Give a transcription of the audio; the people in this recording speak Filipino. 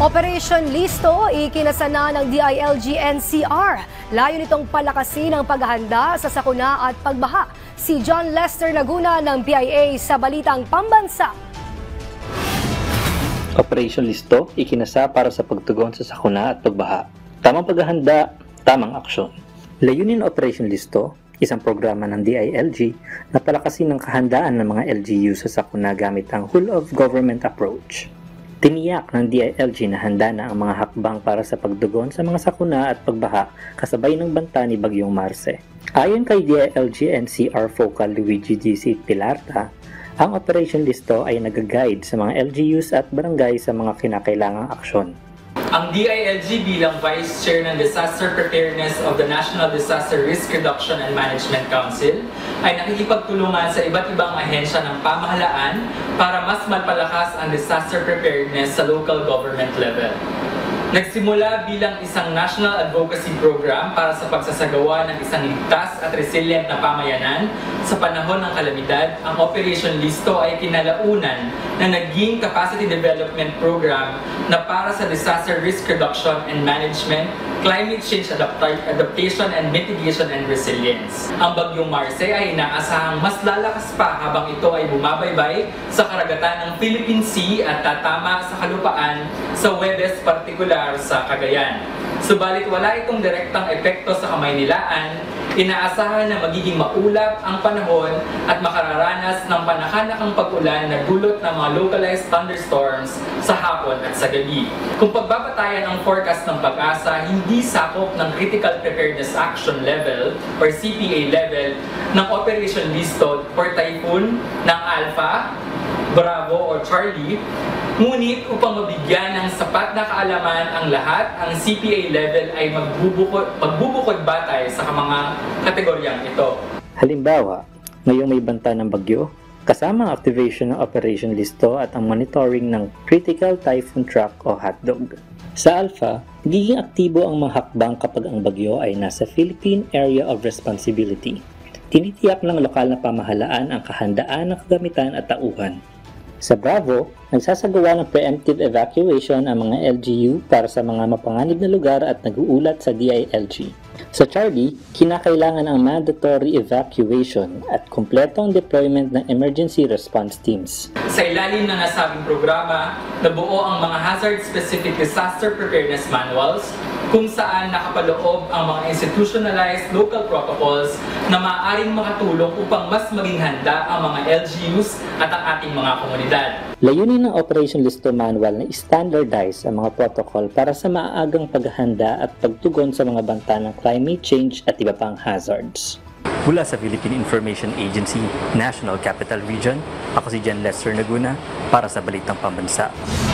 Operation Listo, ikinasana ng DILG-NCR. Layo nitong palakasin ang paghahanda sa sakuna at pagbaha. Si John Lester Laguna ng PIA sa Balitang Pambansa. Operation Listo, ikinasa para sa pagtugon sa sakuna at pagbaha. Tamang paghahanda, tamang aksyon. Layunin ng Operation Listo, isang programa ng DILG na palakasin ang kahandaan ng mga LGU sa sakuna gamit ang whole-of-government approach. Tiniyak ng DILG na handa na ang mga hakbang para sa pagdugon sa mga sakuna at pagbaha kasabay ng banta ni Bagyong Marce. Ayon kay DILG-NCR Focal Luigi DC Pilarta, ang Operation Listo ay nag-guide sa mga LGUs at barangay sa mga kinakailangang aksyon. Ang DILG bilang Vice Chair ng Disaster Preparedness of the National Disaster Risk Reduction and Management Council ay nakikipagtulungan sa iba't ibang ahensya ng pamahalaan para mas mapalakas ang disaster preparedness sa local government level. Nagsimula bilang isang national advocacy program para sa pagsasagawa ng isang ligtas at resilient na pamayanan sa panahon ng kalamidad, ang Operation Listo ay kinalaunan na naging capacity development program na para sa disaster risk reduction and management, climate change adaptation and mitigation and resilience. Ang Bagyong Marce ay inaasahang mas lalakas pa habang ito ay bumabaybay sa karagatan ng Philippine Sea at tatama sa kalupaan sa Webes partikular sa Cagayan. Subalit wala itong direktang epekto sa Kamaynilaan, inaasahan na magiging maulap ang panahon at makararanas ng panakanakang pag-ulan na dulot ng mga localized thunderstorms sa hapon at sa gabi. Kung pagbabatayan ang forecast ng Pag-asa, hindi sakop ng Critical Preparedness Action Level or CPA level ng Operation Listo for typhoon ng Alpha, Bravo o Charlie. Ngunit upang mabigyan ng sapat na kaalaman ang lahat, ang CPA level ay magbubukod batay sa mga kategoryang ito. Halimbawa, ngayong may banta ng bagyo, kasama ang activation ng Operation Listo at ang monitoring ng Critical Typhoon Track o HOTDOG. Sa Alpha, nagiging aktibo ang mga hakbang kapag ang bagyo ay nasa Philippine Area of Responsibility. Tinitiyak ng lokal na pamahalaan ang kahandaan ng kagamitan at tauhan. Sa Bravo, nagsasagawa ng preemptive evacuation ang mga LGU para sa mga mapanganib na lugar at nag-uulat sa DILG. Sa Charlie, kinakailangan ang mandatory evacuation at kumpletong deployment ng emergency response teams. Sa ilalim ng nasabing programa, nabuo ang mga hazard-specific disaster preparedness manuals kung saan nakapaloob ang mga institutionalized local protocols na maaaring makatulong upang mas maging handa ang mga LGUs at ang ating mga komunidad. Layunin ng Operation Listo Manual na standardize ang mga protocol para sa maagang paghahanda at pagtugon sa mga banta ng climate change at iba pang hazards. Mula sa Philippine Information Agency, National Capital Region, ako si John Lester Laguna para sa Balitang Pambansa.